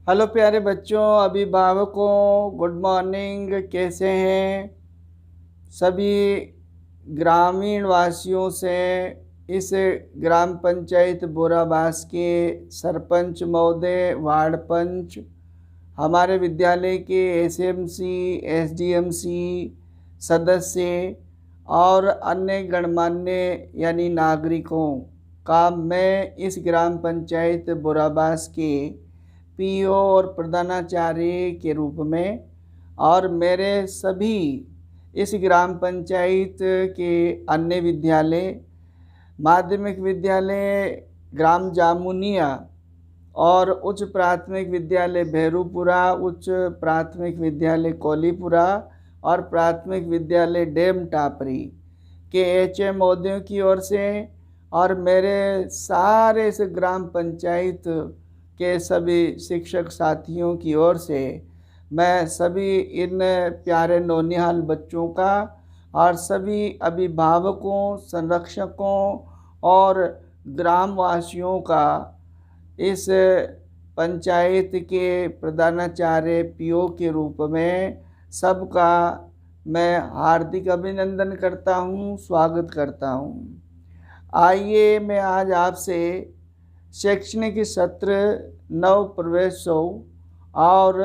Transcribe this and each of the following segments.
Hello प्यारे बच्चों, अभिभावकों, गुड मॉर्निंग। कैसे हैं सभी ग्रामीण वासियों से? इस ग्राम पंचायत बोराबास के सरपंच महोदय, वार्ड पंच, हमारे विद्यालय के एसएमसी, एसडीएमसी सदस्य और अन्य गणमान्य यानी नागरिकों का मैं इस ग्राम पंचायत बोराबास के पीओ और प्रधानाचार्य के रूप में और मेरे सभी इस ग्राम पंचायत के अन्य विद्यालय, माध्यमिक विद्यालय ग्राम जामुनिया और उच्च प्राथमिक विद्यालय भैरूपुरा, उच्च प्राथमिक विद्यालय कोलीपुरा और प्राथमिक विद्यालय डेम टापरी के एचएम महोदयों की ओर से और मेरे सारे इस ग्राम पंचायत के सभी शिक्षक साथियों की ओर से मैं सभी इन प्यारे नौनिहाल बच्चों का और सभी अभिभावकों, संरक्षकों और ग्रामवासियों का इस पंचायत के प्रधानाचार्य पीओ के रूप में सबका मैं हार्दिक अभिनंदन करता हूँ, स्वागत करता हूँ। आइए मैं आज आपसे शैक्षणिक सत्र नव प्रवेशोत्सव और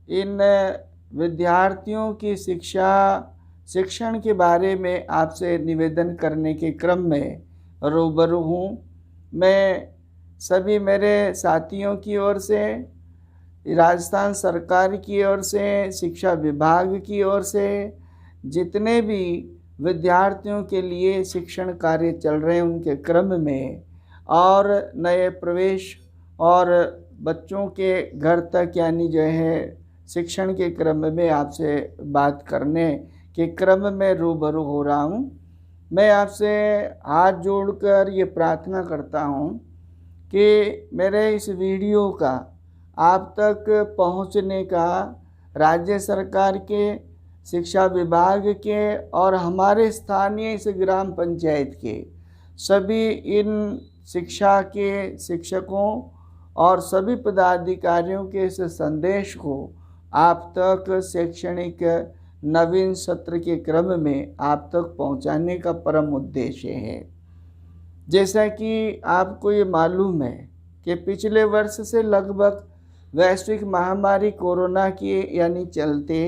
इन विद्यार्थियों की शिक्षण के बारे में आपसे निवेदन करने के क्रम में रूबरू हूँ। मैं सभी मेरे साथियों की ओर से, राजस्थान सरकार की ओर से, शिक्षा विभाग की ओर से जितने भी विद्यार्थियों के लिए शिक्षण कार्य चल रहे हैं उनके क्रम में और नए प्रवेश और बच्चों के घर तक यानी जो है शिक्षण के क्रम में आपसे बात करने के क्रम में रूबरू हो रहा हूँ। मैं आपसे हाथ जोड़कर ये प्रार्थना करता हूँ कि मेरे इस वीडियो का आप तक पहुँचने का राज्य सरकार के, शिक्षा विभाग के और हमारे स्थानीय इस ग्राम पंचायत के सभी इन शिक्षा के शिक्षकों और सभी पदाधिकारियों के इस संदेश को आप तक शैक्षणिक नवीन सत्र के क्रम में आप तक पहुंचाने का परम उद्देश्य है। जैसा कि आपको ये मालूम है कि पिछले वर्ष से लगभग वैश्विक महामारी कोरोना के यानी चलते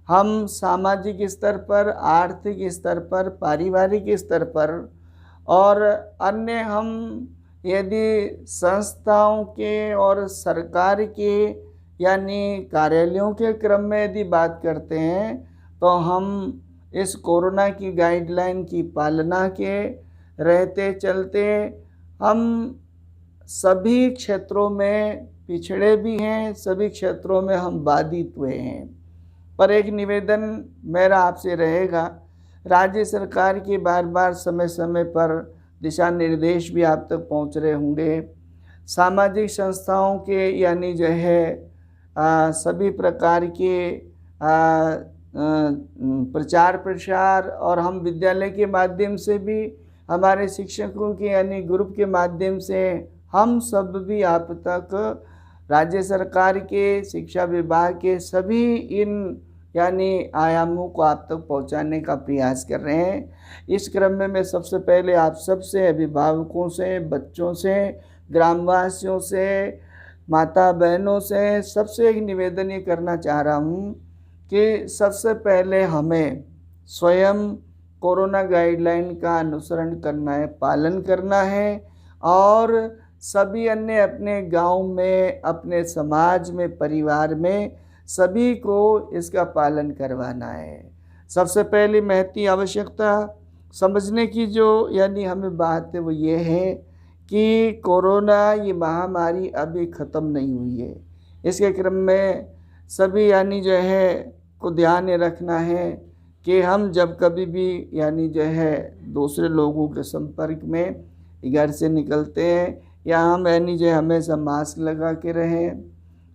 हम सामाजिक स्तर पर, आर्थिक स्तर पर, पारिवारिक स्तर पर और अन्य हम यदि संस्थाओं के और सरकार के यानी कार्यालयों के क्रम में यदि बात करते हैं तो हम इस कोरोना की गाइडलाइन की पालना के रहते चलते हम सभी क्षेत्रों में पिछड़े भी हैं, सभी क्षेत्रों में हम बाधित हुए हैं। पर एक निवेदन मेरा आपसे रहेगा, राज्य सरकार की बार बार समय समय पर दिशा निर्देश भी आप तक पहुंच रहे होंगे। सामाजिक संस्थाओं के यानी जो है सभी प्रकार के प्रचार प्रसार और हम विद्यालय के माध्यम से भी, हमारे शिक्षकों के यानी ग्रुप के माध्यम से हम सब भी आप तक राज्य सरकार के, शिक्षा विभाग के सभी इन यानी आयामों को आप तक पहुंचाने का प्रयास कर रहे हैं। इस क्रम में मैं सबसे पहले आप सबसे, अभिभावकों से, बच्चों से, ग्रामवासियों से, माता बहनों से सबसे एक निवेदन ये करना चाह रहा हूँ कि सबसे पहले हमें स्वयं कोरोना गाइडलाइन का अनुसरण करना है, पालन करना है और सभी अन्य अपने गांव में, अपने समाज में, परिवार में सभी को इसका पालन करवाना है। सबसे पहली महती आवश्यकता समझने की जो यानी हमें बात है वो ये है कि कोरोना ये महामारी अभी ख़त्म नहीं हुई है। इसके क्रम में सभी यानी जो है को ध्यान रखना है कि हम जब कभी भी यानी जो है दूसरे लोगों के संपर्क में घर से निकलते हैं या हम यानी जो हमेशा मास्क लगा के रहें।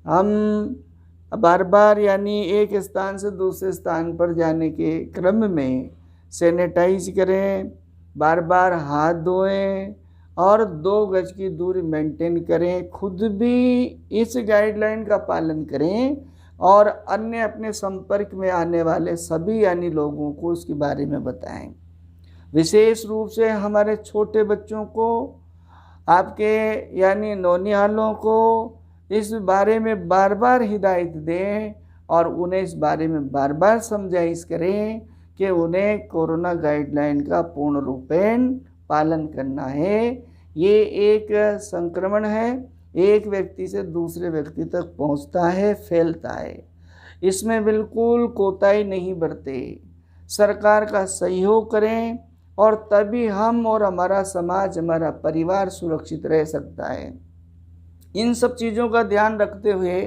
हम बार बार यानी एक स्थान से दूसरे स्थान पर जाने के क्रम में सैनिटाइज करें, बार बार हाथ धोएं और 2 गज की दूरी मेंटेन करें, खुद भी इस गाइडलाइन का पालन करें और अन्य अपने संपर्क में आने वाले सभी यानी लोगों को इसके बारे में बताएं। विशेष रूप से हमारे छोटे बच्चों को, आपके यानी नौनिहालों को इस बारे में बार बार हिदायत दें और उन्हें इस बारे में बार बार समझाइश करें कि उन्हें कोरोना गाइडलाइन का पूर्ण रूपेण पालन करना है। ये एक संक्रमण है, एक व्यक्ति से दूसरे व्यक्ति तक पहुंचता है, फैलता है। इसमें बिल्कुल कोताही नहीं बरते, सरकार का सहयोग करें और तभी हम और हमारा समाज, हमारा परिवार सुरक्षित रह सकता है। इन सब चीज़ों का ध्यान रखते हुए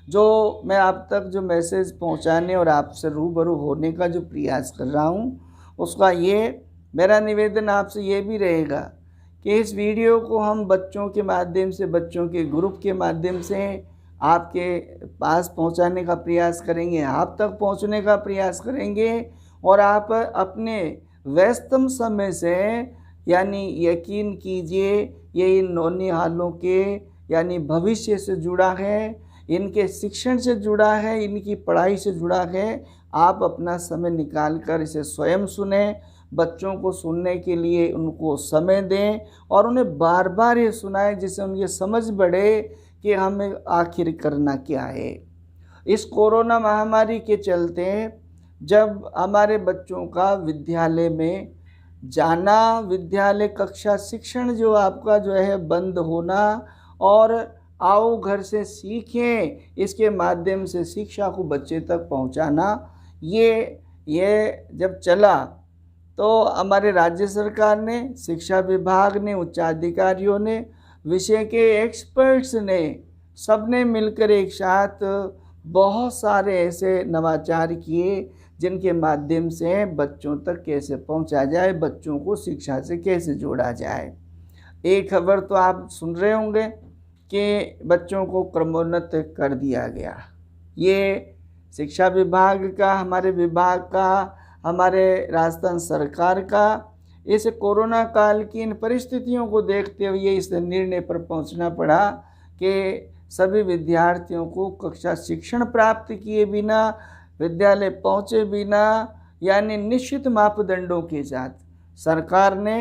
जो मैं आप तक जो मैसेज पहुंचाने और आपसे रूबरू होने का जो प्रयास कर रहा हूं, उसका ये मेरा निवेदन आपसे ये भी रहेगा कि इस वीडियो को हम बच्चों के माध्यम से, बच्चों के ग्रुप के माध्यम से आपके पास पहुंचाने का प्रयास करेंगे, आप तक पहुंचने का प्रयास करेंगे और आप अपने व्यस्तम समय से यानी यकीन कीजिए ये इन नौनिहालों के यानी भविष्य से जुड़ा है, इनके शिक्षण से जुड़ा है, इनकी पढ़ाई से जुड़ा है। आप अपना समय निकाल कर इसे स्वयं सुने, बच्चों को सुनने के लिए उनको समय दें और उन्हें बार बार ये सुनाएं जिससे उनकी समझ बढ़े कि हमें आखिर करना क्या है। इस कोरोना महामारी के चलते जब हमारे बच्चों का विद्यालय में जाना, विद्यालय कक्षा शिक्षण जो आपका जो है बंद होना और आओ घर से सीखें इसके माध्यम से शिक्षा को बच्चे तक पहुंचाना, ये जब चला तो हमारे राज्य सरकार ने, शिक्षा विभाग ने, उच्चाधिकारियों ने, विषय के एक्सपर्ट्स ने, सबने मिलकर एक साथ बहुत सारे ऐसे नवाचार किए जिनके माध्यम से बच्चों तक कैसे पहुंचा जाए, बच्चों को शिक्षा से कैसे जोड़ा जाए। एक खबर तो आप सुन रहे होंगे कि बच्चों को क्रमोन्नत कर दिया गया। ये शिक्षा विभाग का, हमारे विभाग का, हमारे राजस्थान सरकार का इस कोरोना काल की इन परिस्थितियों को देखते हुए इस निर्णय पर पहुंचना पड़ा कि सभी विद्यार्थियों को कक्षा शिक्षण प्राप्त किए बिना, विद्यालय पहुँचे बिना यानी निश्चित मापदंडों के साथ सरकार ने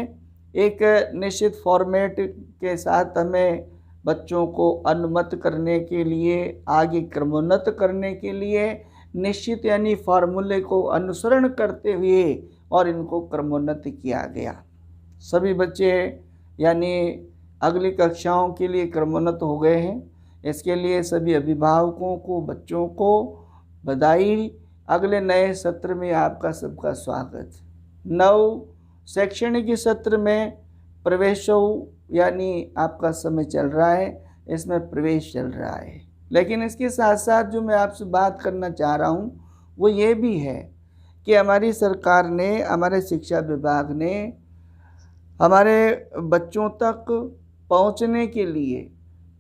एक निश्चित फॉर्मेट के साथ हमें बच्चों को अनुमत करने के लिए, आगे क्रमोन्नत करने के लिए निश्चित यानी फार्मूले को अनुसरण करते हुए और इनको क्रमोन्नत किया गया। सभी बच्चे यानी अगली कक्षाओं के लिए क्रमोन्नत हो गए हैं। इसके लिए सभी अभिभावकों को, बच्चों को बधाई। अगले नए सत्र में आपका सबका स्वागत। नव शैक्षणिक सत्र में प्रवेशों यानी आपका समय चल रहा है, इसमें प्रवेश चल रहा है। लेकिन इसके साथ साथ जो मैं आपसे बात करना चाह रहा हूँ वो ये भी है कि हमारी सरकार ने, हमारे शिक्षा विभाग ने हमारे बच्चों तक पहुँचने के लिए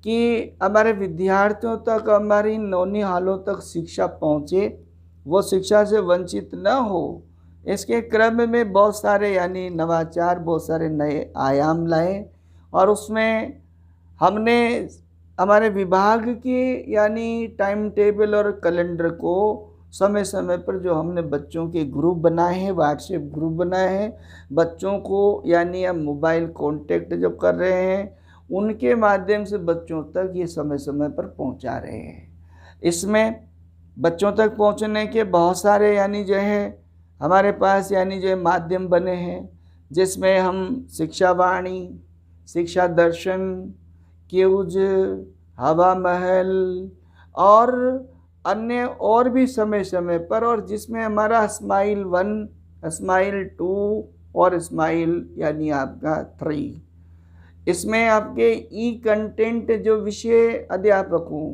कि हमारे विद्यार्थियों तक, हमारी नौनिहालों तक शिक्षा पहुँचे, वो शिक्षा से वंचित न हो, इसके क्रम में बहुत सारे यानी नवाचार, बहुत सारे नए आयाम लाए और उसमें हमने हमारे विभाग के यानी टाइम टेबल और कैलेंडर को समय समय पर जो हमने बच्चों के ग्रुप बनाए हैं, व्हाट्सएप ग्रुप बनाए हैं, बच्चों को यानी हम मोबाइल कांटेक्ट जो कर रहे हैं उनके माध्यम से बच्चों तक ये समय समय पर पहुंचा रहे हैं। इसमें बच्चों तक पहुंचने के बहुत सारे यानी जो है हमारे पास यानी जो माध्यम बने हैं, जिसमें हम शिक्षा वाणी, शिक्षा दर्शन, क्यूज, हवा महल और अन्य और भी समय समय पर, और जिसमें हमारा स्माइल 1, स्माइल 2 और स्माइल यानी आपका 3, इसमें आपके ई कंटेंट जो विषय अध्यापकों,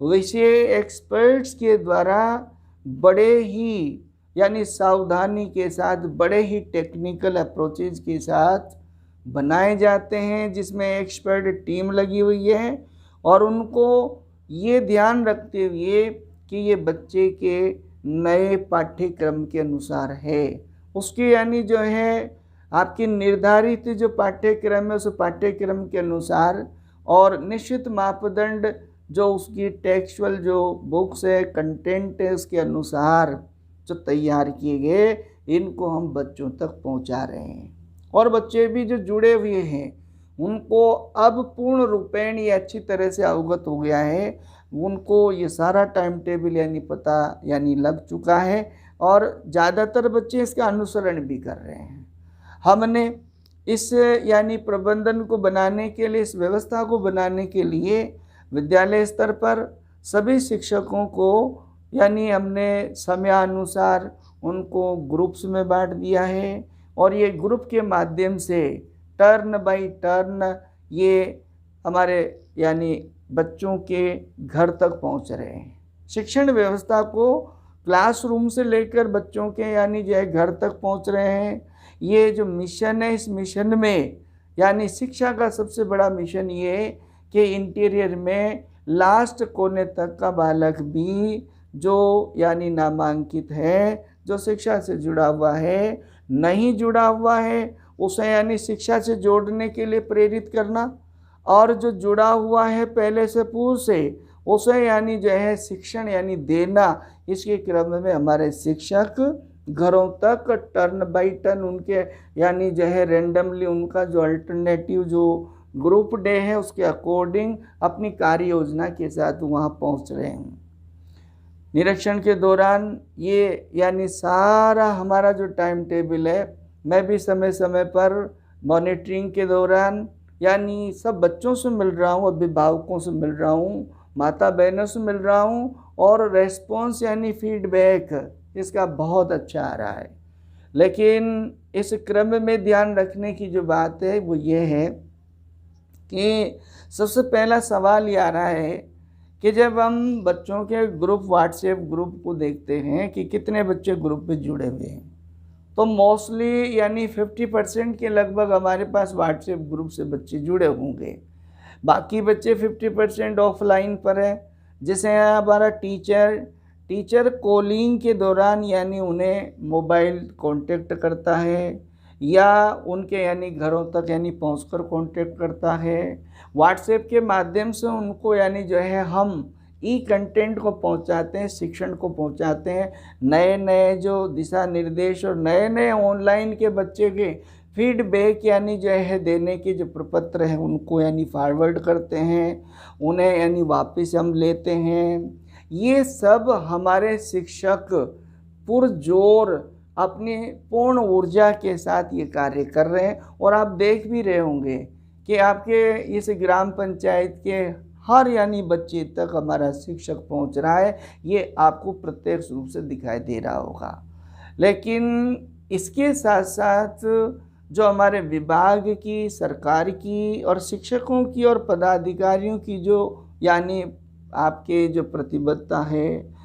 विषय एक्सपर्ट्स के द्वारा बड़े ही यानी सावधानी के साथ, बड़े ही टेक्निकल अप्रोचेज के साथ बनाए जाते हैं, जिसमें एक्सपर्ट टीम लगी हुई है और उनको ये ध्यान रखते हुए कि ये बच्चे के नए पाठ्यक्रम के अनुसार है, उसके यानी जो है आपकी निर्धारित जो पाठ्यक्रम है उस पाठ्यक्रम के अनुसार और निश्चित मापदंड जो उसकी टेक्सचुअल जो बुक्स है, कंटेंट है, उसके अनुसार जो तैयार किए गए, इनको हम बच्चों तक पहुंचा रहे हैं। और बच्चे भी जो जुड़े हुए हैं उनको अब पूर्ण रूपेण ये अच्छी तरह से अवगत हो गया है, उनको ये सारा टाइम टेबल यानी पता यानी लग चुका है और ज़्यादातर बच्चे इसका अनुसरण भी कर रहे हैं। हमने इस यानी प्रबंधन को बनाने के लिए, इस व्यवस्था को बनाने के लिए विद्यालय स्तर पर सभी शिक्षकों को यानी हमने समयानुसार उनको ग्रुप्स में बांट दिया है और ये ग्रुप के माध्यम से टर्न बाय टर्न ये हमारे यानी बच्चों के घर तक पहुंच रहे हैं। शिक्षण व्यवस्था को क्लासरूम से लेकर बच्चों के यानी जो है घर तक पहुंच रहे हैं। ये जो मिशन है, इस मिशन में यानी शिक्षा का सबसे बड़ा मिशन ये है कि इंटीरियर में लास्ट कोने तक का बालक भी जो यानी नामांकित है, जो शिक्षा से जुड़ा हुआ है, नहीं जुड़ा हुआ है, उसे यानी शिक्षा से जोड़ने के लिए प्रेरित करना और जो जुड़ा हुआ है पहले से पूर्व से उसे यानी जो है शिक्षण यानी देना। इसके क्रम में हमारे शिक्षक घरों तक टर्न बाय टर्न उनके यानी जो है रेंडमली उनका जो अल्टरनेटिव जो ग्रुप डे है उसके अकॉर्डिंग अपनी कार्य योजना के साथ वहाँ पहुँच रहे हैं। निरीक्षण के दौरान ये यानी सारा हमारा जो टाइम टेबल है, मैं भी समय समय पर मॉनिटरिंग के दौरान यानी सब बच्चों से मिल रहा हूँ, अभिभावकों से मिल रहा हूँ, माता बहनों से मिल रहा हूँ और रेस्पॉन्स यानी फीडबैक इसका बहुत अच्छा आ रहा है। लेकिन इस क्रम में ध्यान रखने की जो बात है वो ये है कि सबसे पहला सवाल ये आ रहा है कि जब हम बच्चों के ग्रुप, व्हाट्सएप ग्रुप को देखते हैं कि कितने बच्चे ग्रुप में जुड़े हुए हैं, तो मोस्टली यानी 50% के लगभग हमारे पास व्हाट्सएप ग्रुप से बच्चे जुड़े होंगे। बाकी बच्चे 50% ऑफलाइन पर है। जैसे हमारा टीचर कॉलिंग के दौरान यानी उन्हें मोबाइल कांटेक्ट करता है या उनके यानी घरों तक यानी पहुंचकर कांटेक्ट करता है। व्हाट्सएप के माध्यम से उनको यानी जो है हम ई कंटेंट को पहुंचाते हैं, शिक्षण को पहुंचाते हैं, नए नए जो दिशा निर्देश और नए नए ऑनलाइन के बच्चे के फीडबैक यानी जो है देने के जो प्रपत्र हैं उनको यानी फॉरवर्ड करते हैं, उन्हें यानी वापस हम लेते हैं। ये सब हमारे शिक्षक पुरजोर अपनी पूर्ण ऊर्जा के साथ ये कार्य कर रहे हैं। और आप देख भी रहे होंगे कि आपके इस ग्राम पंचायत के हर यानी बच्चे तक हमारा शिक्षक पहुंच रहा है, ये आपको प्रत्यक्ष रूप से दिखाई दे रहा होगा। लेकिन इसके साथ साथ जो हमारे विभाग की, सरकार की और शिक्षकों की और पदाधिकारियों की जो यानी आपके जो प्रतिबद्धता है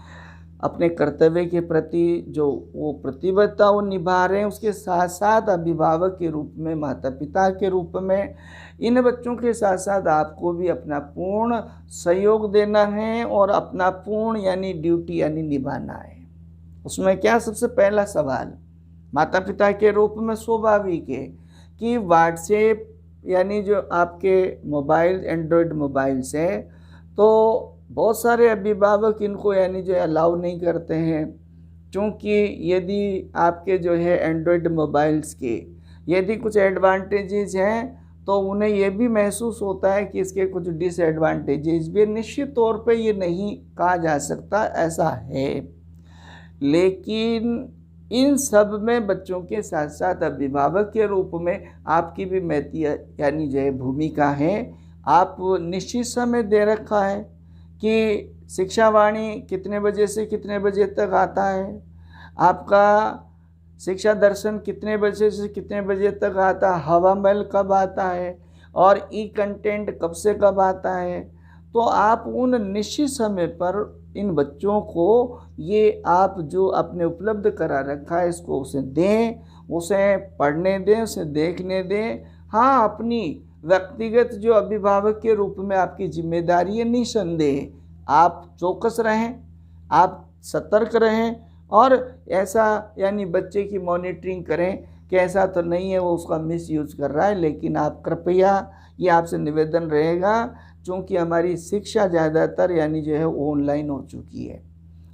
अपने कर्तव्य के प्रति, जो वो प्रतिबद्धता वो निभा रहे हैं, उसके साथ साथ अभिभावक के रूप में, माता पिता के रूप में इन बच्चों के साथ साथ आपको भी अपना पूर्ण सहयोग देना है और अपना पूर्ण यानी ड्यूटी यानी निभाना है। उसमें क्या सबसे पहला सवाल माता पिता के रूप में स्वाभाविक है कि व्हाट्सएप यानी जो आपके मोबाइल, एंड्रॉयड मोबाइल्स है, तो बहुत सारे अभिभावक इनको यानी जो अलाउ नहीं करते हैं, क्योंकि यदि आपके जो है एंड्रॉयड मोबाइल्स के यदि कुछ एडवांटेजेस हैं तो उन्हें यह भी महसूस होता है कि इसके कुछ डिसएडवांटेजेस भी। निश्चित तौर पे ये नहीं कहा जा सकता ऐसा है, लेकिन इन सब में बच्चों के साथ साथ अभिभावक के रूप में आपकी भी महती यानी जो है भूमिका है। आप निश्चित समय दे रखा है कि शिक्षावाणी कितने बजे से कितने बजे तक आता है, आपका शिक्षा दर्शन कितने बजे से कितने बजे तक आता है, हवा महल कब आता है और ई कंटेंट कब से कब आता है। तो आप उन निश्चित समय पर इन बच्चों को ये आप जो आपने उपलब्ध करा रखा है इसको उसे दें, उसे पढ़ने दें, उसे देखने दें। हाँ, अपनी व्यक्तिगत जो अभिभावक के रूप में आपकी जिम्मेदारी है, निसंदेह आप चौकस रहें, आप सतर्क रहें और ऐसा यानी बच्चे की मॉनिटरिंग करें कि ऐसा तो नहीं है वो उसका मिसयूज कर रहा है, लेकिन आप कृपया, ये आपसे निवेदन रहेगा, चूँकि हमारी शिक्षा ज़्यादातर यानी जो है ऑनलाइन हो चुकी है,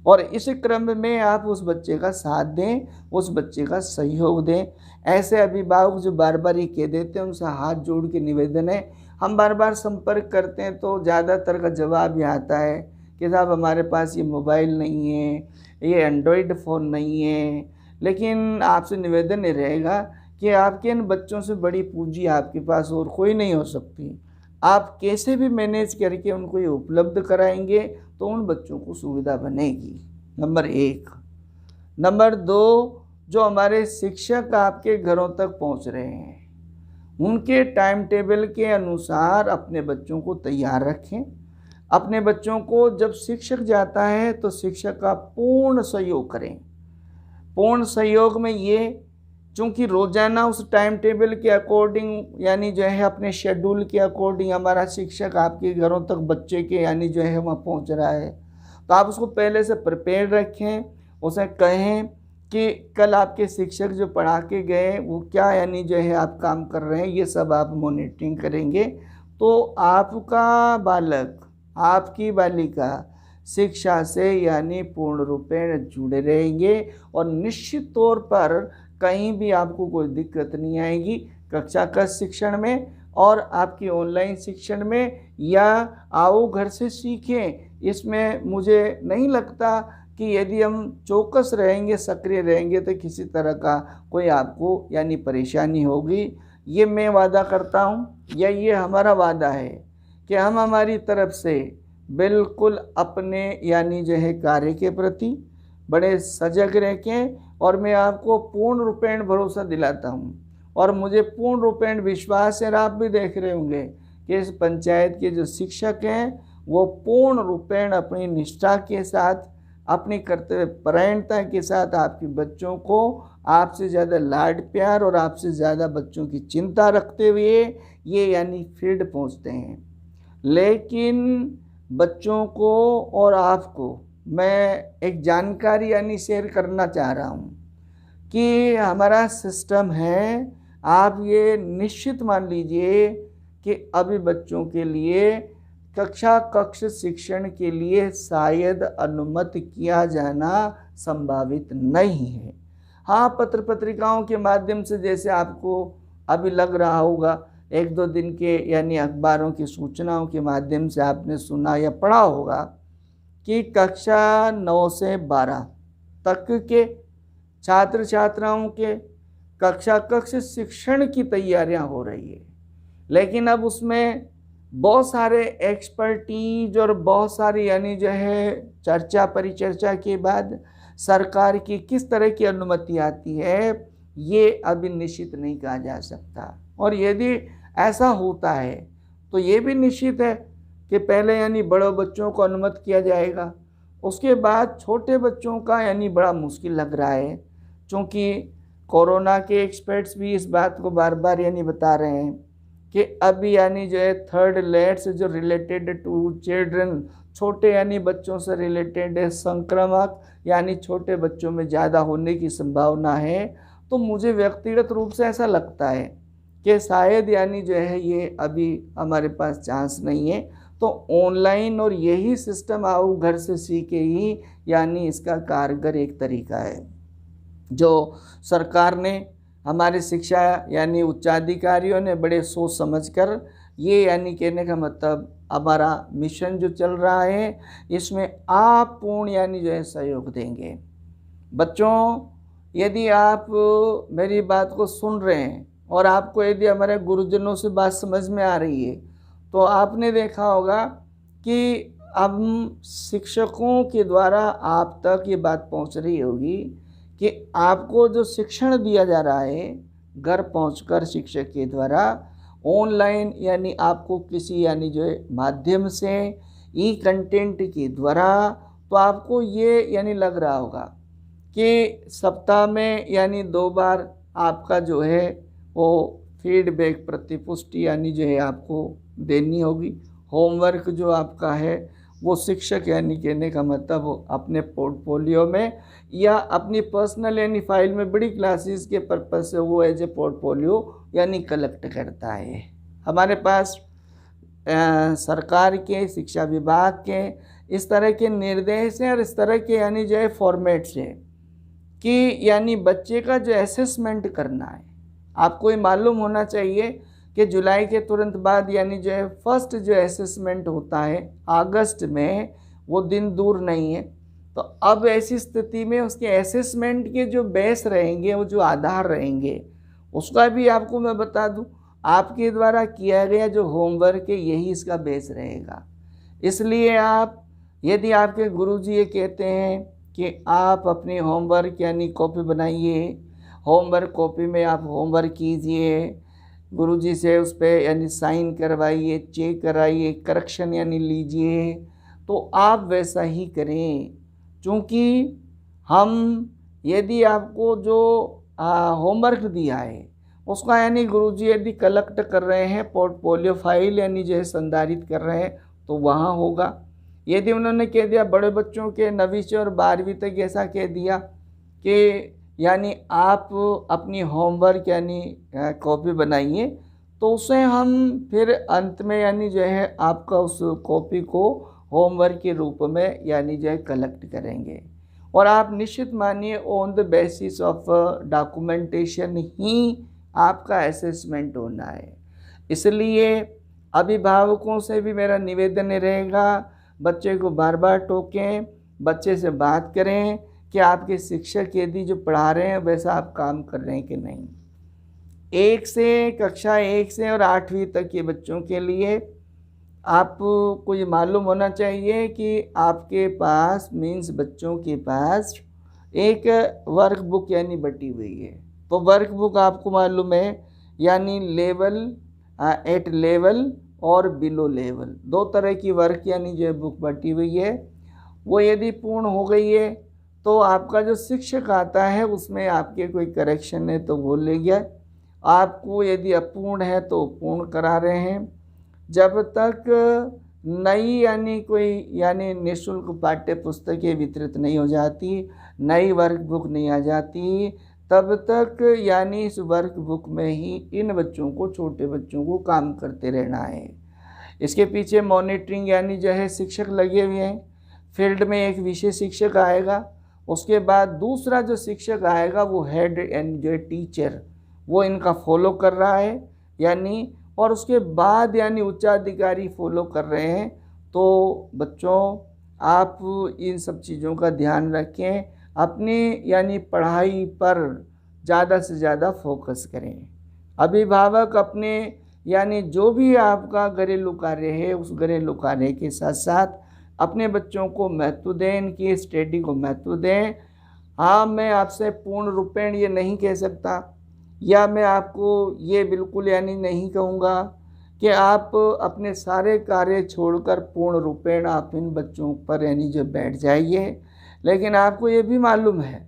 और इस क्रम में आप उस बच्चे का साथ दें, उस बच्चे का सहयोग दें। ऐसे अभिभावक जो बार बार ये कह देते हैं, उनसे हाथ जोड़ के निवेदन है, हम बार बार संपर्क करते हैं तो ज़्यादातर का जवाब ये आता है कि साहब हमारे पास ये मोबाइल नहीं है, ये एंड्रॉयड फ़ोन नहीं है। लेकिन आपसे निवेदन ये रहेगा कि आपके इन बच्चों से बड़ी पूंजी आपके पास और कोई नहीं हो सकती। आप कैसे भी मैनेज करके उनको ये उपलब्ध कराएंगे तो उन बच्चों को सुविधा बनेगी, नंबर 1। नंबर 2, जो हमारे शिक्षक आपके घरों तक पहुंच रहे हैं, उनके टाइम टेबल के अनुसार अपने बच्चों को तैयार रखें। अपने बच्चों को जब शिक्षक जाता है तो शिक्षक का पूर्ण सहयोग करें। पूर्ण सहयोग में ये, चूँकि रोज़ाना उस टाइम टेबल के अकॉर्डिंग यानी जो है अपने शेड्यूल के अकॉर्डिंग हमारा शिक्षक आपके घरों तक बच्चे के यानी जो है वहाँ पहुँच रहा है, तो आप उसको पहले से प्रिपेयर रखें। उसे कहें कि कल आपके शिक्षक जो पढ़ा के गए वो क्या यानी जो है आप काम कर रहे हैं, ये सब आप मॉनिटरिंग करेंगे तो आपका बालक, आपकी बालिका शिक्षा से यानी पूर्ण रूपेण जुड़े रहेंगे और निश्चित तौर पर कहीं भी आपको कोई दिक्कत नहीं आएगी कक्षागत शिक्षण में और आपकी ऑनलाइन शिक्षण में, या आओ घर से सीखें। इसमें मुझे नहीं लगता कि यदि हम चौकस रहेंगे, सक्रिय रहेंगे तो किसी तरह का कोई आपको यानी परेशानी होगी। ये मैं वादा करता हूँ, या ये हमारा वादा है कि हम हमारी तरफ से बिल्कुल अपने यानी जो है कार्य के प्रति बड़े सजग रहें, और मैं आपको पूर्ण रूपेण भरोसा दिलाता हूँ और मुझे पूर्ण रूपेण विश्वास है, और आप भी देख रहे होंगे कि इस पंचायत के जो शिक्षक हैं वो पूर्ण रूपेण अपनी निष्ठा के साथ, अपनी कर्तव्य परायणता के साथ आपके बच्चों को आपसे ज़्यादा लाड प्यार और आपसे ज़्यादा बच्चों की चिंता रखते हुए ये यानी फील्ड पहुँचते हैं। लेकिन बच्चों को और आपको मैं एक जानकारी यानी शेयर करना चाह रहा हूँ कि हमारा सिस्टम है, आप ये निश्चित मान लीजिए कि अभी बच्चों के लिए कक्ष शिक्षण के लिए शायद अनुमति किया जाना संभावित नहीं है। हाँ, पत्र पत्रिकाओं के माध्यम से जैसे आपको अभी लग रहा होगा, 1-2 दिन के यानी अखबारों की सूचनाओं के माध्यम से आपने सुना या पढ़ा होगा कि कक्षा 9 से 12 तक के छात्र छात्राओं के कक्ष शिक्षण की तैयारियां हो रही है। लेकिन अब उसमें बहुत सारे एक्सपर्टीज और बहुत सारी यानी जो है चर्चा परिचर्चा के बाद सरकार की किस तरह की अनुमति आती है ये अभी निश्चित नहीं कहा जा सकता। और यदि ऐसा होता है तो ये भी निश्चित है कि पहले यानी बड़े बच्चों को अनुमति किया जाएगा, उसके बाद छोटे बच्चों का यानी बड़ा मुश्किल लग रहा है, क्योंकि कोरोना के एक्सपर्ट्स भी इस बात को बार बार यानी बता रहे हैं कि अभी यानी जो है थर्ड लेयर से जो रिलेटेड टू चिल्ड्रन, छोटे यानी बच्चों से रिलेटेड है, संक्रामक यानी छोटे बच्चों में ज़्यादा होने की संभावना है। तो मुझे व्यक्तिगत रूप से ऐसा लगता है कि शायद यानी जो है ये अभी हमारे पास चांस नहीं है। तो ऑनलाइन और यही सिस्टम आओ घर से सीखे ही यानी इसका कारगर एक तरीका है जो सरकार ने, हमारे शिक्षा यानी उच्चाधिकारियों ने बड़े सोच समझकर ये यानी कहने का मतलब हमारा मिशन जो चल रहा है इसमें आप पूर्ण यानी जो है सहयोग देंगे। बच्चों, यदि आप मेरी बात को सुन रहे हैं और आपको यदि हमारे गुरुजनों से बात समझ में आ रही है तो आपने देखा होगा कि हम शिक्षकों के द्वारा आप तक ये बात पहुंच रही होगी कि आपको जो शिक्षण दिया जा रहा है घर पहुंचकर शिक्षक के द्वारा ऑनलाइन यानी आपको किसी यानी जो है माध्यम से ई कंटेंट के द्वारा, तो आपको ये यानी लग रहा होगा कि सप्ताह में यानी 2 बार आपका जो है वो फीडबैक प्रतिपुष्टि यानी जो है आपको देनी होगी। होमवर्क जो आपका है वो शिक्षक यानी कहने का मतलब वो अपने पोर्टफोलियो में या अपनी पर्सनल यानी फाइल में बड़ी क्लासेस के पर्पज से वो एज ए पोर्टफोलियो यानी कलेक्ट करता है। हमारे पास सरकार के शिक्षा विभाग के इस तरह के निर्देश हैं और इस तरह के यानी जो है फॉर्मेट्स हैं कि यानी बच्चे का जो असेसमेंट करना है, आपको ये मालूम होना चाहिए कि जुलाई के तुरंत बाद यानी जो है फर्स्ट जो असेसमेंट होता है अगस्त में, वो दिन दूर नहीं है। तो अब ऐसी स्थिति में उसके असेसमेंट के जो बेस रहेंगे, वो जो आधार रहेंगे, उसका भी आपको मैं बता दूं, आपके द्वारा किया गया जो होमवर्क है यही इसका बेस रहेगा। इसलिए आप, यदि आपके गुरुजी ये कहते हैं कि आप अपनी होमवर्क यानी कॉपी बनाइए, होमवर्क कॉपी में आप होमवर्क कीजिए, गुरुजी से उस पर यानी साइन करवाइए, चेक कराइए, करेक्शन यानी लीजिए, तो आप वैसा ही करें। क्योंकि हम यदि आपको जो होमवर्क दिया है उसका यानी गुरुजी यदि कलेक्ट कर रहे हैं, पोर्टफोलियो फाइल यानी जो है संधारित कर रहे हैं, तो वहाँ होगा। यदि उन्होंने कह दिया बड़े बच्चों के 9वीं से और 12वीं तक ऐसा कह दिया कि यानी आप अपनी होमवर्क यानी कॉपी बनाइए, तो उसे हम फिर अंत में यानी जो है आपका उस कॉपी को होमवर्क के रूप में यानी जो है कलेक्ट करेंगे। और आप निश्चित मानिए on the basis of documentation ही आपका असेसमेंट होना है। इसलिए अभिभावकों से भी मेरा निवेदन रहेगा, बच्चे को बार बार टोकें, बच्चे से बात करें कि आपके शिक्षक यदि जो पढ़ा रहे हैं वैसा आप काम कर रहे हैं कि नहीं। कक्षा 1 से और 8वीं तक के बच्चों के लिए आपको ये मालूम होना चाहिए कि आपके पास मीन्स बच्चों के पास एक वर्क बुक यानी बटी हुई है। तो वर्क बुक आपको मालूम है यानी लेवल एट लेवल और बिलो लेवल, 2 तरह की वर्क यानी जो बुक बटी हुई है। वो यदि पूर्ण हो गई है तो आपका जो शिक्षक आता है उसमें आपके कोई करेक्शन है तो वो ले गया, आपको यदि अपूर्ण है तो पूर्ण करा रहे हैं। जब तक नई यानी कोई यानी निःशुल्क पाठ्य पुस्तकें वितरित नहीं हो जाती, नई वर्क बुक नहीं आ जाती, तब तक यानी इस वर्क बुक में ही इन बच्चों को, छोटे बच्चों को काम करते रहना है। इसके पीछे मॉनिटरिंग यानी जो है शिक्षक लगे हुए हैं। फील्ड में एक विषय शिक्षक आएगा, उसके बाद दूसरा जो शिक्षक आएगा वो हेड एंड जो टीचर, वो इनका फॉलो कर रहा है यानी, और उसके बाद यानी उच्चाधिकारी फॉलो कर रहे हैं। तो बच्चों आप इन सब चीज़ों का ध्यान रखें, अपनी यानी पढ़ाई पर ज़्यादा से ज़्यादा फोकस करें। अभिभावक अपने यानी जो भी आपका घरेलू कार्य है उस घरेलू कार्य के साथ साथ अपने बच्चों को महत्व दें, इनकी स्टडी को महत्व दें। हाँ, मैं आपसे पूर्ण रूपेण ये नहीं कह सकता, या मैं आपको ये बिल्कुल यानी नहीं कहूँगा कि आप अपने सारे कार्य छोड़कर पूर्ण रूपेण आप इन बच्चों पर यानी जो बैठ जाइए। लेकिन आपको ये भी मालूम है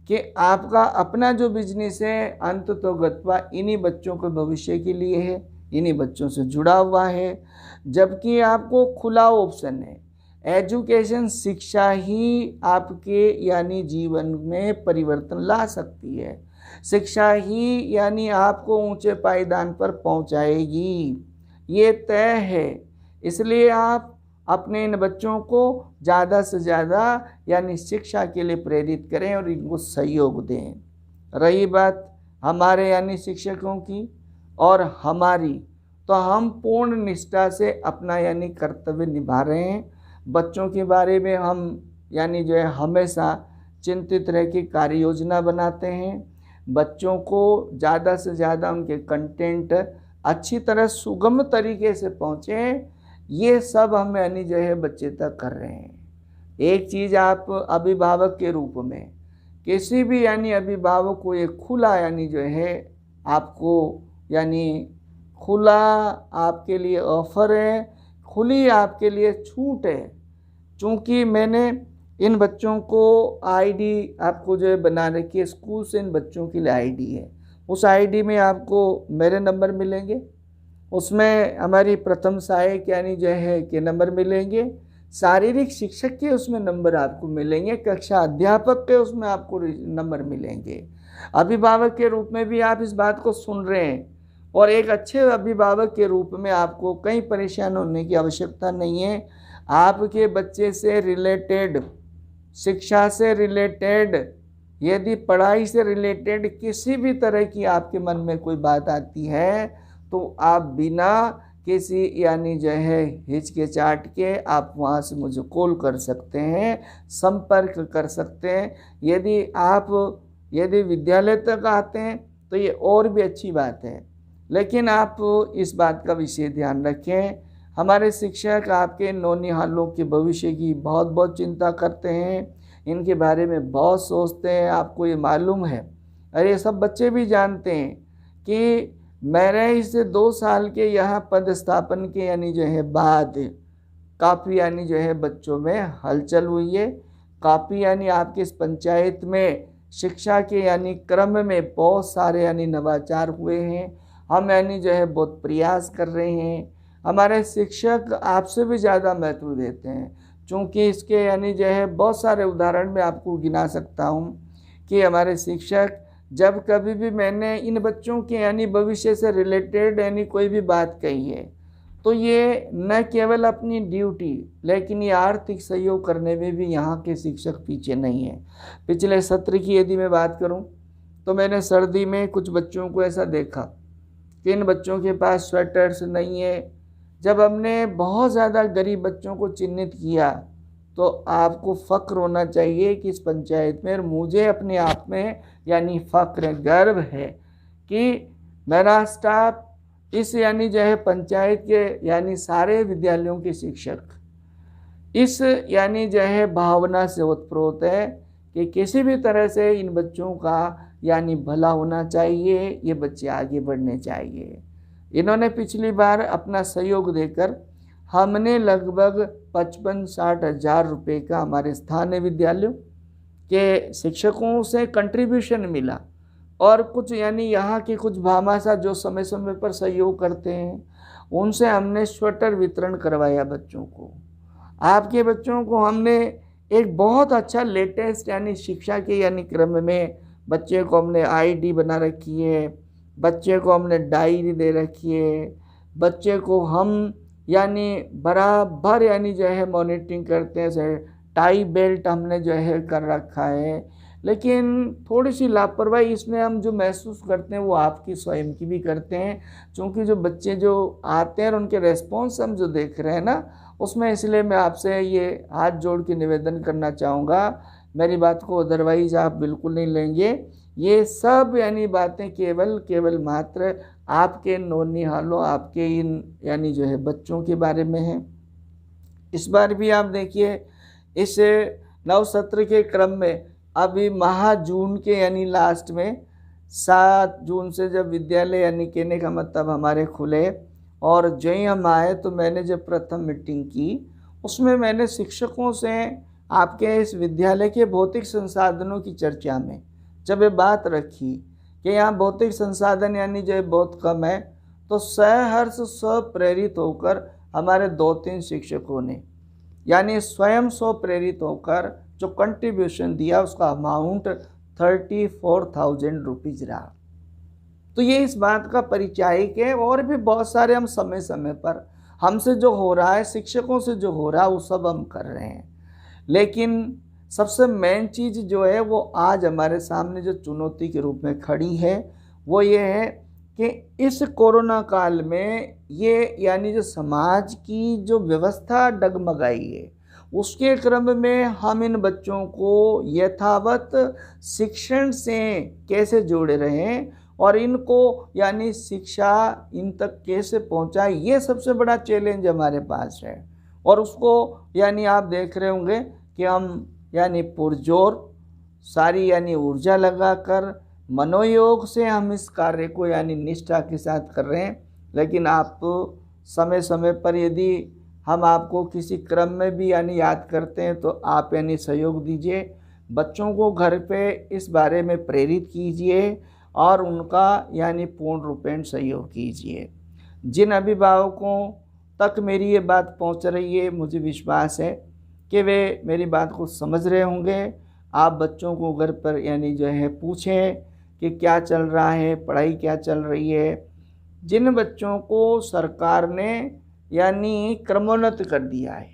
कि आपका अपना जो बिजनेस है अंत तो गत्वा इन्हीं बच्चों के भविष्य के लिए है, इन्हीं बच्चों से जुड़ा हुआ है। जबकि आपको खुला ऑप्शन है, एजुकेशन शिक्षा ही आपके यानी जीवन में परिवर्तन ला सकती है, शिक्षा ही यानी आपको ऊंचे पायदान पर पहुंचाएगी, ये तय है। इसलिए आप अपने इन बच्चों को ज़्यादा से ज़्यादा यानी शिक्षा के लिए प्रेरित करें और इनको सहयोग दें। रही बात हमारे यानी शिक्षकों की और हमारी, तो हम पूर्ण निष्ठा से अपना यानी कर्तव्य निभा रहे हैं। बच्चों के बारे में हम यानी जो है हमेशा चिंतित रह के कार्य योजना बनाते हैं। बच्चों को ज़्यादा से ज़्यादा उनके कंटेंट अच्छी तरह सुगम तरीके से पहुँचे, ये सब हम यानी जो है बच्चे तक कर रहे हैं। एक चीज़ आप अभिभावक के रूप में किसी भी यानी अभिभावक को ये खुला यानी जो है आपको यानी खुला आपके लिए ऑफ़र है, खुली आपके लिए छूट है। चूँकि मैंने इन बच्चों को आईडी आपको जो है बना रखी है, स्कूल से इन बच्चों के लिए आईडी है, उस आईडी में आपको मेरे नंबर मिलेंगे, उसमें हमारी प्रथम सहायक यानी जो है के नंबर मिलेंगे, शारीरिक शिक्षक के उसमें नंबर आपको मिलेंगे, कक्षा अध्यापक के उसमें आपको नंबर मिलेंगे। अभिभावक के रूप में भी आप इस बात को सुन रहे हैं, और एक अच्छे अभिभावक के रूप में आपको कहीं परेशान होने की आवश्यकता नहीं है। आपके बच्चे से रिलेटेड, शिक्षा से रिलेटेड, यदि पढ़ाई से रिलेटेड किसी भी तरह की आपके मन में कोई बात आती है तो आप बिना किसी जो है हिचकिचाहट के आप वहाँ से मुझे कॉल कर सकते हैं, संपर्क कर सकते हैं। यदि विद्यालय तक आते हैं तो ये और भी अच्छी बात है, लेकिन आप इस बात का विशेष ध्यान रखें। हमारे शिक्षक आपके नौनिहालों के भविष्य की बहुत बहुत चिंता करते हैं, इनके बारे में बहुत सोचते हैं। आपको ये मालूम है, और ये सब बच्चे भी जानते हैं कि मेरे इस 2 साल के यहाँ पदस्थापन के बाद काफ़ी बच्चों में हलचल हुई है। काफ़ी आपके इस पंचायत में शिक्षा के क्रम में बहुत सारे नवाचार हुए हैं। हम बहुत प्रयास कर रहे हैं। हमारे शिक्षक आपसे भी ज़्यादा महत्व देते हैं, चूँकि इसके बहुत सारे उदाहरण मैं आपको गिना सकता हूँ कि हमारे शिक्षक जब कभी भी मैंने इन बच्चों के भविष्य से रिलेटेड कोई भी बात कही है, तो ये न केवल अपनी ड्यूटी लेकिन ये आर्थिक सहयोग करने में भी यहाँ के शिक्षक पीछे नहीं है। पिछले सत्र की यदि मैं बात करूँ तो मैंने सर्दी में कुछ बच्चों को ऐसा देखा कि इन बच्चों के पास स्वेटर्स नहीं है। जब हमने बहुत ज़्यादा गरीब बच्चों को चिन्हित किया तो आपको फ़ख्र होना चाहिए कि इस पंचायत में, और मुझे अपने आप में फ़ख्र गर्व है कि मेरा स्टाफ इस पंचायत के सारे विद्यालयों के शिक्षक इस भावना से ओतप्रोत है कि किसी भी तरह से इन बच्चों का भला होना चाहिए, ये बच्चे आगे बढ़ने चाहिए। इन्होंने पिछली बार अपना सहयोग देकर हमने लगभग 55-60 हज़ार रुपये का हमारे स्थानीय विद्यालयों के शिक्षकों से कंट्रीब्यूशन मिला, और कुछ यहाँ के कुछ भामाशाह जो समय समय पर सहयोग करते हैं उनसे हमने स्वेटर वितरण करवाया बच्चों को। आपके बच्चों को हमने एक बहुत अच्छा लेटेस्ट शिक्षा के क्रम में बच्चे को हमने आईडी बना रखी है, बच्चे को हमने डायरी दे रखी है, बच्चे को हम बराबर मॉनिटरिंग करते हैं। टाई बेल्ट हमने कर रखा है। लेकिन थोड़ी सी लापरवाही इसमें हम जो महसूस करते हैं वो आपकी स्वयं की भी करते हैं, क्योंकि जो बच्चे जो आते हैं और उनके रेस्पॉन्स हम जो देख रहे हैं ना उसमें, इसलिए मैं आपसे ये हाथ जोड़ के निवेदन करना चाहूँगा, मेरी बात को अदरवाइज आप बिल्कुल नहीं लेंगे। ये सब बातें केवल मात्र आपके नौनिहालों, आपके इन बच्चों के बारे में है। इस बार भी आप देखिए इस नव सत्र के क्रम में अभी जून के लास्ट में 7 जून से जब विद्यालय कहने का मतलब हमारे खुले, और जो ही हम आए तो मैंने जब प्रथम मीटिंग की उसमें मैंने शिक्षकों से आपके इस विद्यालय के भौतिक संसाधनों की चर्चा में जब ये बात रखी कि यहाँ भौतिक संसाधन बहुत कम है, तो सहर्ष स्वप्रेरित होकर हमारे 2-3 शिक्षकों ने स्वयं स्वप्रेरित होकर जो कंट्रीब्यूशन दिया उसका अमाउंट 34,000 रुपीज़ रहा। तो ये इस बात का परिचायक है। और भी बहुत सारे हम समय समय पर हमसे जो हो रहा है, शिक्षकों से जो हो रहा है वो सब हम कर रहे हैं, लेकिन सबसे मेन चीज़ जो है वो आज हमारे सामने जो चुनौती के रूप में खड़ी है वो ये है कि इस कोरोना काल में ये जो समाज की जो व्यवस्था डगमगाई है उसके क्रम में हम इन बच्चों को यथावत शिक्षण से कैसे जोड़े रहें और इनको शिक्षा इन तक कैसे पहुंचाए, ये सबसे बड़ा चैलेंज हमारे पास है। और उसको आप देख रहे होंगे कि हम पुरजोर सारी ऊर्जा लगाकर मनोयोग से हम इस कार्य को निष्ठा के साथ कर रहे हैं। लेकिन आप समय समय पर यदि हम आपको किसी क्रम में भी याद करते हैं तो आप सहयोग दीजिए, बच्चों को घर पे इस बारे में प्रेरित कीजिए और उनका पूर्ण रूपेण सहयोग कीजिए। जिन अभिभावकों तक मेरी ये बात पहुंच रही है, मुझे विश्वास है कि वे मेरी बात को समझ रहे होंगे। आप बच्चों को घर पर यानी जो है पूछें कि क्या चल रहा है, पढ़ाई क्या चल रही है। जिन बच्चों को सरकार ने यानी क्रमोन्नत कर दिया है,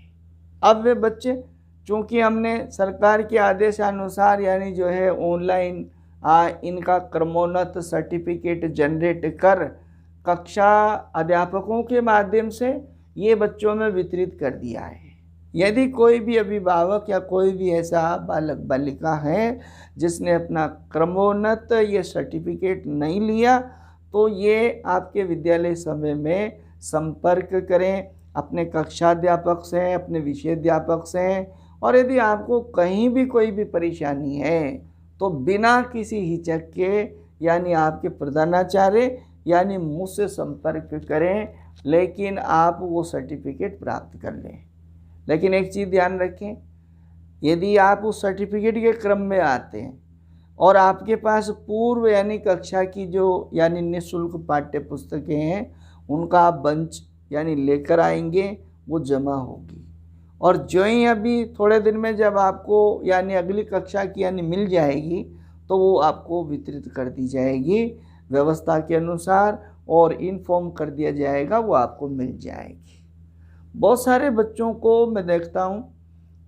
अब वे बच्चे, चूँकि हमने सरकार के आदेशानुसार यानी जो है ऑनलाइन इनका क्रमोन्नत सर्टिफिकेट जनरेट कर कक्षा अध्यापकों के माध्यम से ये बच्चों में वितरित कर दिया है। यदि कोई भी अभिभावक या कोई भी ऐसा बालक बालिका है जिसने अपना क्रमोन्नत ये सर्टिफिकेट नहीं लिया, तो ये आपके विद्यालय समय में संपर्क करें अपने कक्षाध्यापक से, अपने विषयाध्यापक से। और यदि आपको कहीं भी कोई भी परेशानी है तो बिना किसी हिचक के यानी आपके प्रधानाचार्य यानी मुझसे संपर्क करें, लेकिन आप वो सर्टिफिकेट प्राप्त कर लें। लेकिन एक चीज़ ध्यान रखें, यदि आप उस सर्टिफिकेट के क्रम में आते हैं और आपके पास पूर्व यानी कक्षा की जो यानी निःशुल्क पाठ्य पुस्तकें हैं उनका आप बंच यानी लेकर आएंगे, वो जमा होगी। और जो ही अभी थोड़े दिन में जब आपको यानी अगली कक्षा की यानी मिल जाएगी तो वो आपको वितरित कर दी जाएगी व्यवस्था के अनुसार, और इन्फॉर्म कर दिया जाएगा, वो आपको मिल जाएगी। बहुत सारे बच्चों को मैं देखता हूँ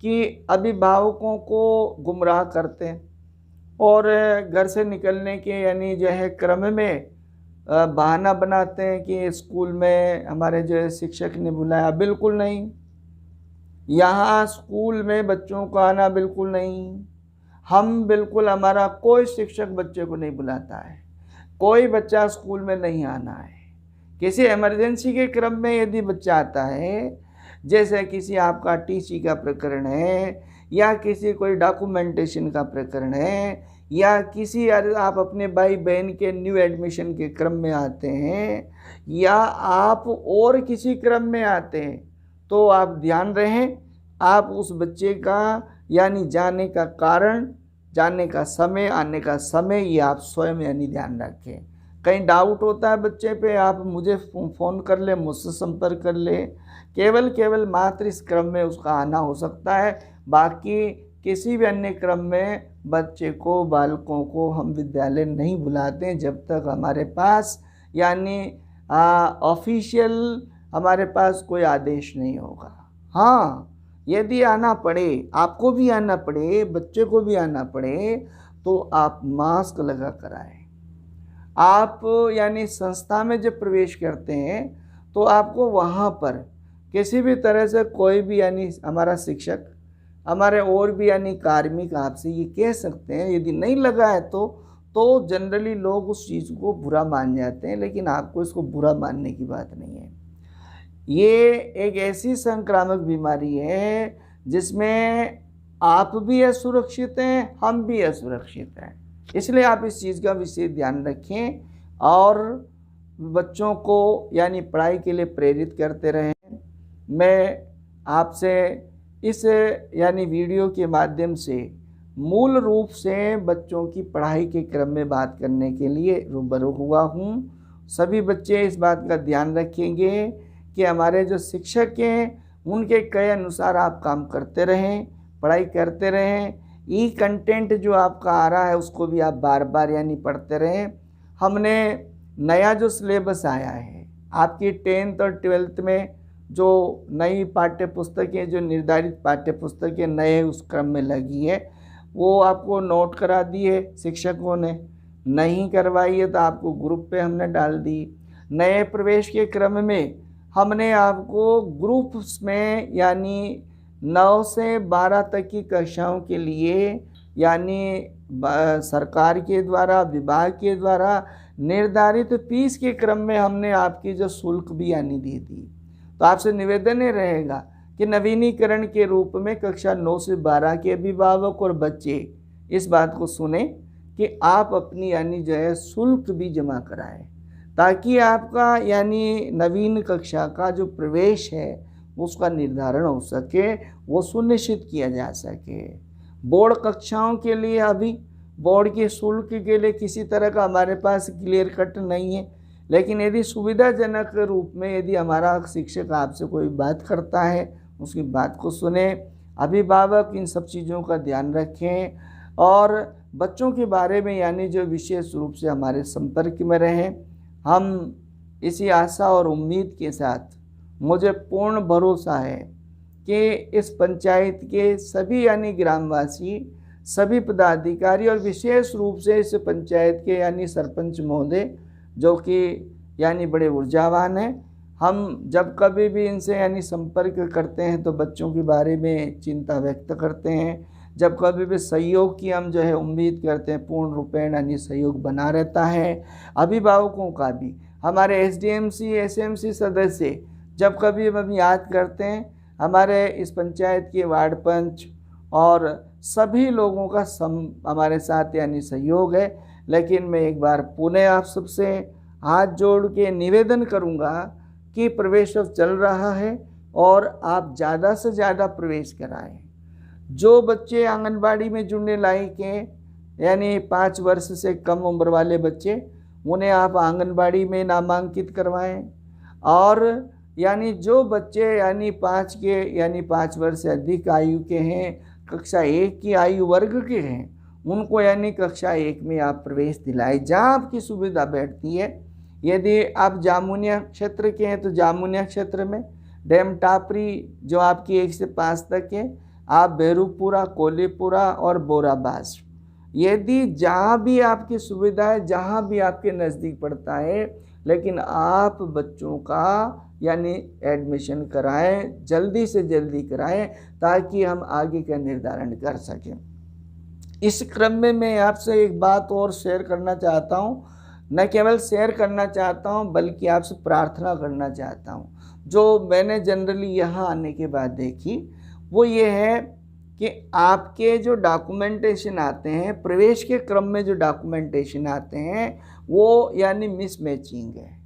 कि अभिभावकों को गुमराह करते हैं और घर से निकलने के यानी जो है क्रम में बहाना बनाते हैं कि स्कूल में हमारे जो है शिक्षक ने बुलाया। बिल्कुल नहीं, यहाँ स्कूल में बच्चों को आना बिल्कुल नहीं। हम बिल्कुल, हमारा कोई शिक्षक बच्चे को नहीं बुलाता है, कोई बच्चा स्कूल में नहीं आना है। किसी इमरजेंसी के क्रम में यदि बच्चा आता है, जैसे किसी आपका टीसी का प्रकरण है या किसी कोई डॉक्यूमेंटेशन का प्रकरण है या किसी आप अपने भाई बहन के न्यू एडमिशन के क्रम में आते हैं या आप और किसी क्रम में आते हैं, तो आप ध्यान रहें, आप उस बच्चे का यानी जाने का कारण, जाने का समय, आने का समय, ये आप स्वयं यानी ध्यान रखें। कहीं डाउट होता है बच्चे पे, आप मुझे फ़ोन कर ले, मुझसे संपर्क कर ले। केवल मात्र इस क्रम में उसका आना हो सकता है, बाकी किसी भी अन्य क्रम में बच्चे को, बालकों को हम विद्यालय नहीं बुलाते हैं जब तक हमारे पास यानी ऑफिशियल हमारे पास कोई आदेश नहीं होगा। हाँ, यदि आना पड़े, आपको भी आना पड़े, बच्चे को भी आना पड़े, तो आप मास्क लगा कर आए। आप यानी संस्था में जब प्रवेश करते हैं तो आपको वहाँ पर किसी भी तरह से कोई भी यानी हमारा शिक्षक, हमारे और भी यानी कार्मिक आपसे ये कह सकते हैं, यदि नहीं लगा है तो जनरली लोग उस चीज़ को बुरा मान जाते हैं, लेकिन आपको इसको बुरा मानने की बात नहीं है। ये एक ऐसी संक्रामक बीमारी है जिसमें आप भी असुरक्षित हैं, हम भी असुरक्षित हैं। इसलिए आप इस चीज़ का विशेष ध्यान रखें और बच्चों को यानी पढ़ाई के लिए प्रेरित करते रहें। मैं आपसे इस यानी वीडियो के माध्यम से मूल रूप से बच्चों की पढ़ाई के क्रम में बात करने के लिए रूबरू हुआ हूँ। सभी बच्चे इस बात का ध्यान रखेंगे कि हमारे जो शिक्षक हैं उनके कहे अनुसार आप काम करते रहें, पढ़ाई करते रहें। ई कंटेंट जो आपका आ रहा है उसको भी आप बार बार यानी पढ़ते रहें। हमने नया जो सिलेबस आया है, आपकी 10th और 12th में जो नई पाठ्य पुस्तकें, जो निर्धारित पाठ्य पुस्तकें नए उस क्रम में लगी है, वो आपको नोट करा दी है शिक्षकों ने। नहीं करवाई है तो आपको ग्रुप पे हमने डाल दी। नए प्रवेश के क्रम में हमने आपको ग्रुप्स में यानी 9 से 12 तक की कक्षाओं के लिए यानी सरकार के द्वारा, विभाग के द्वारा निर्धारित फीस के क्रम में हमने आपकी जो शुल्क भी यानी दे दी। तो आपसे निवेदन ये रहेगा कि नवीनीकरण के रूप में कक्षा 9 से 12 के अभिभावक और बच्चे इस बात को सुने कि आप अपनी यानी जो है शुल्क भी जमा कराएं, ताकि आपका यानी नवीन कक्षा का जो प्रवेश है उसका निर्धारण हो सके, वो सुनिश्चित किया जा सके। बोर्ड कक्षाओं के लिए अभी बोर्ड के शुल्क के लिए किसी तरह का हमारे पास क्लियर कट नहीं है, लेकिन यदि सुविधाजनक रूप में यदि हमारा शिक्षक आपसे कोई बात करता है, उसकी बात को सुने। अभिभावक इन सब चीज़ों का ध्यान रखें और बच्चों के बारे में यानी जो विशेष रूप से हमारे संपर्क में रहें। हम इसी आशा और उम्मीद के साथ, मुझे पूर्ण भरोसा है कि इस पंचायत के सभी यानी ग्रामवासी, सभी पदाधिकारी और विशेष रूप से इस पंचायत के यानी सरपंच महोदय जो कि यानी बड़े ऊर्जावान हैं, हम जब कभी भी इनसे यानी संपर्क करते हैं तो बच्चों के बारे में चिंता व्यक्त करते हैं। जब कभी भी सहयोग की हम जो है उम्मीद करते हैं, पूर्ण रूपेण यानी सहयोग बना रहता है। अभिभावकों का भी, हमारे SDMC SMC सदस्य जब कभी हम याद करते हैं, हमारे इस पंचायत के वार्ड पंच और सभी लोगों का हमारे साथ यानी सहयोग है। लेकिन मैं एक बार पुनः आप सबसे हाथ जोड़ के निवेदन करूंगा कि प्रवेश अब चल रहा है और आप ज़्यादा से ज़्यादा प्रवेश कराएं। जो बच्चे आंगनबाड़ी में जुड़ने लायक हैं यानी 5 वर्ष से कम उम्र वाले बच्चे, उन्हें आप आंगनबाड़ी में नामांकित करवाएं। और यानी जो बच्चे यानी 5 वर्ष से अधिक आयु के हैं, कक्षा 1 की आयु वर्ग के हैं, उनको यानी कक्षा 1 में आप प्रवेश दिलाएं जहाँ आपकी सुविधा बैठती है। यदि आप जामुनिया क्षेत्र के हैं तो जामुनिया क्षेत्र में, डैम टापरी जो आपकी 1 से 5 तक है, आप बेरूपुरा, कोलीपुरा और बोराबास, यदि जहाँ भी आपकी सुविधा है, जहाँ भी आपके नज़दीक पड़ता है, लेकिन आप बच्चों का यानी एडमिशन कराएं, जल्दी से जल्दी कराएं ताकि हम आगे का निर्धारण कर सकें। इस क्रम में मैं आपसे एक बात और शेयर करना चाहता हूँ, न केवल शेयर करना चाहता हूँ बल्कि आपसे प्रार्थना करना चाहता हूँ। जो मैंने जनरली यहाँ आने के बाद देखी वो ये है कि आपके जो डॉक्यूमेंटेशन आते हैं, प्रवेश के क्रम में जो डॉक्यूमेंटेशन आते हैं वो यानी मिसमैचिंग है।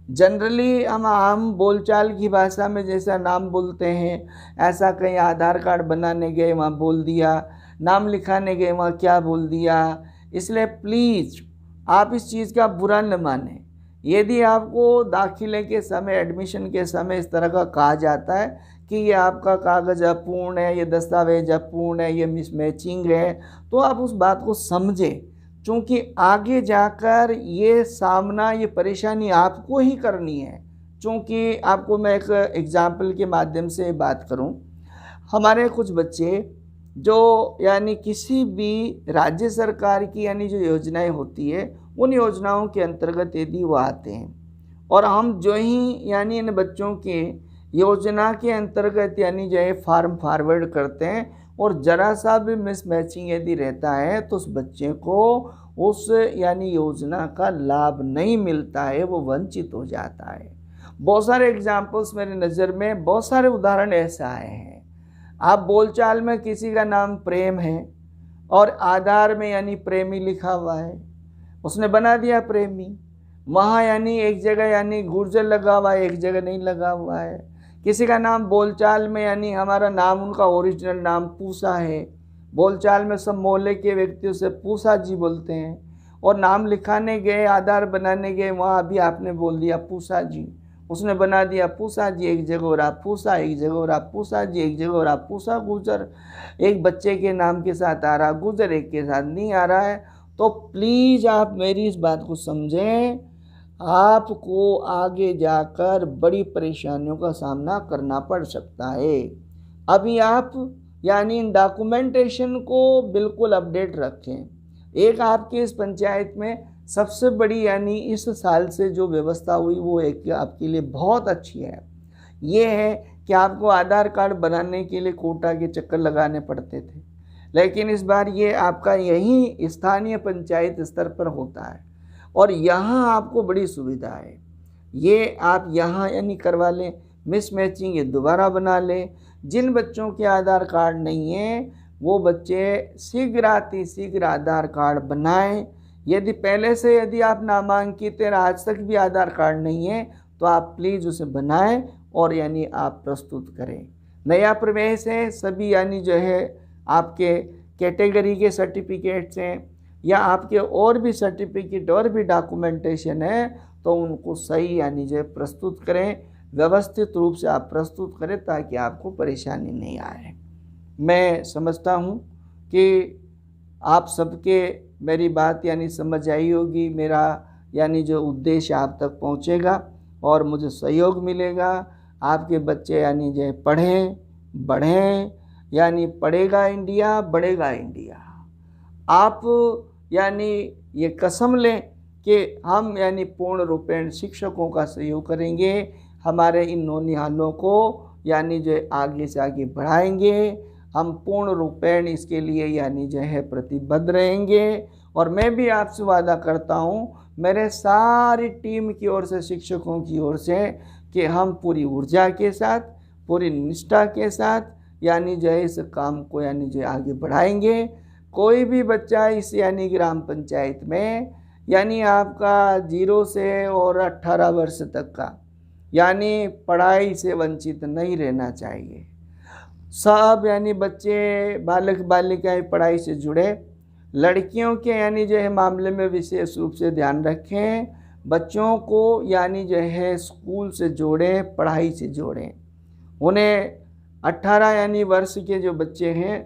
जनरली हम आम बोलचाल की भाषा में जैसा नाम बोलते हैं, ऐसा कहीं आधार कार्ड बनाने गए वहाँ बोल दिया, नाम लिखाने गए वहाँ क्या बोल दिया। इसलिए प्लीज़ आप इस चीज़ का बुरा न माने। यदि आपको दाखिले के समय, एडमिशन के समय इस तरह का कहा जाता है कि ये आपका कागज़ अपूर्ण है, ये दस्तावेज अपूर्ण है, ये मिसमैचिंग है, तो आप उस बात को समझें, क्योंकि आगे जाकर ये सामना, ये परेशानी आपको ही करनी है। क्योंकि आपको मैं एक एग्जाम्पल के माध्यम से बात करूं, हमारे कुछ बच्चे जो यानी किसी भी राज्य सरकार की यानी जो योजनाएं होती है, उन योजनाओं के अंतर्गत यदि वो आते हैं और हम जो ही यानी इन बच्चों के योजना के अंतर्गत यानी जो है फॉर्म फॉरवर्ड करते हैं और ज़रा सा भी मिसमैचिंग यदि रहता है तो उस बच्चे को उस यानी योजना का लाभ नहीं मिलता है, वो वंचित हो जाता है। बहुत सारे एग्जाम्पल्स मेरे नज़र में, बहुत सारे उदाहरण ऐसे आए हैं। आप बोलचाल में किसी का नाम प्रेम है और आधार में यानी प्रेमी लिखा हुआ है, उसने बना दिया प्रेमी, वहाँ यानी एक जगह यानी गुर्जर लगा हुआ है, एक जगह नहीं लगा हुआ है। किसी का नाम बोलचाल में यानी हमारा नाम, उनका ओरिजिनल नाम पूसा है, बोलचाल में सब मोहल्ले के व्यक्तियों से पूसा जी बोलते हैं, और नाम लिखाने गए, आधार बनाने गए, वहाँ भी आपने बोल दिया पूसा जी, उसने बना दिया पूसा जी एक जगह और आप पूसा, एक जगह और आप पूसा जी, एक जगह और आप पूसा गुजर। एक बच्चे के नाम के साथ आ रहा गुजर, एक के साथ नहीं आ रहा है। तो प्लीज़ आप मेरी इस बात को समझें, आपको आगे जाकर बड़ी परेशानियों का सामना करना पड़ सकता है। अभी आप यानी इन डॉक्यूमेंटेशन को बिल्कुल अपडेट रखें। एक आपके इस पंचायत में सबसे बड़ी यानी इस साल से जो व्यवस्था हुई वो एक आपके लिए बहुत अच्छी है। ये है कि आपको आधार कार्ड बनाने के लिए कोटा के चक्कर लगाने पड़ते थे, लेकिन इस बार ये आपका यही स्थानीय पंचायत स्तर पर होता है और यहाँ आपको बड़ी सुविधा है। ये आप यहाँ यानी करवा लें, मिसमैचिंग ये दोबारा बना लें। जिन बच्चों के आधार कार्ड नहीं है वो बच्चे शीघ्र आधार कार्ड बनाएं। यदि पहले से यदि आप नामांकित हैं, आज तक भी आधार कार्ड नहीं है, तो आप प्लीज़ उसे बनाएं और यानी आप प्रस्तुत करें। नया प्रवेश है, सभी यानी जो है आपके कैटेगरी के सर्टिफिकेट्स हैं या आपके और भी सर्टिफिकेट और भी डॉक्यूमेंटेशन है, तो उनको सही यानी जो है प्रस्तुत करें, व्यवस्थित रूप से आप प्रस्तुत करें ताकि आपको परेशानी नहीं आए। मैं समझता हूँ कि आप सबके मेरी बात यानी समझ आई होगी, मेरा यानी जो उद्देश्य आप तक पहुँचेगा और मुझे सहयोग मिलेगा। आपके बच्चे यानी जो पढ़ें बढ़ें, यानी पढ़ेगा इंडिया बढ़ेगा इंडिया। आप यानी ये कसम लें कि हम यानी पूर्ण रूपेण शिक्षकों का सहयोग करेंगे, हमारे इन नौनिहालों को यानी जो आगे से आगे बढ़ाएंगे। हम पूर्ण रूपेण इसके लिए यानी जो है प्रतिबद्ध रहेंगे। और मैं भी आपसे वादा करता हूँ मेरे सारी टीम की ओर से, शिक्षकों की ओर से, कि हम पूरी ऊर्जा के साथ, पूरी निष्ठा के साथ यानी जो है इस काम को यानी जो आगे बढ़ाएंगे। कोई भी बच्चा इस यानी ग्राम पंचायत में यानी आपका 0 से और 18 वर्ष तक का यानी पढ़ाई से वंचित नहीं रहना चाहिए। सब यानी बच्चे बालक बालिकाएं पढ़ाई से जुड़े। लड़कियों के यानी जो है मामले में विशेष रूप से ध्यान रखें। बच्चों को यानी जो है स्कूल से जोड़ें, पढ़ाई से जोड़ें। उन्हें 18 यानी वर्ष के जो बच्चे हैं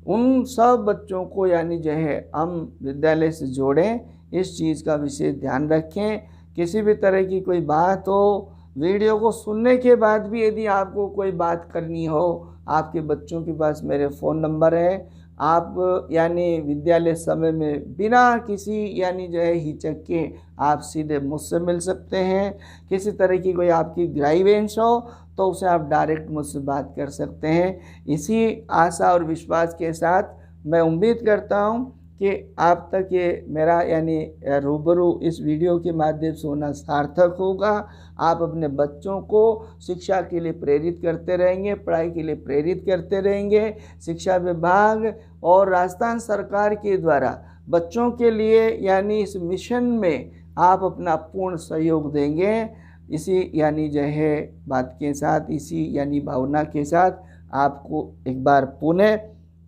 उन सब बच्चों को यानी जो है हम विद्यालय से जोड़ें। इस चीज़ का विशेष ध्यान रखें। किसी भी तरह की कोई बात हो, वीडियो को सुनने के बाद भी यदि आपको कोई बात करनी हो, आपके बच्चों के पास मेरे फ़ोन नंबर है। आप यानी विद्यालय समय में बिना किसी यानी जो है हिचक के आप सीधे मुझसे मिल सकते हैं। किसी तरह की कोई आपकी ग्राइवेंस हो तो उसे आप डायरेक्ट मुझसे बात कर सकते हैं। इसी आशा और विश्वास के साथ मैं उम्मीद करता हूँ कि आप तक ये मेरा यानी रूबरू इस वीडियो के माध्यम से होना सार्थक होगा। आप अपने बच्चों को शिक्षा के लिए प्रेरित करते रहेंगे, पढ़ाई के लिए प्रेरित करते रहेंगे। शिक्षा विभाग और राजस्थान सरकार के द्वारा बच्चों के लिए यानी इस मिशन में आप अपना पूर्ण सहयोग देंगे। इसी यानी जो है बात के साथ, इसी यानी भावना के साथ आपको एक बार पुनः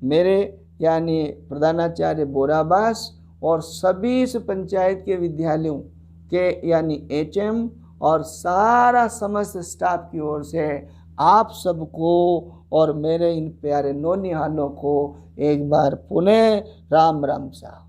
मेरे यानी प्रधानाचार्य बोराबास और सभी इस पंचायत के विद्यालयों के यानी HM और सारा समस्त स्टाफ की ओर से आप सबको और मेरे इन प्यारे नौनिहालों को एक बार पुनः राम राम साहब।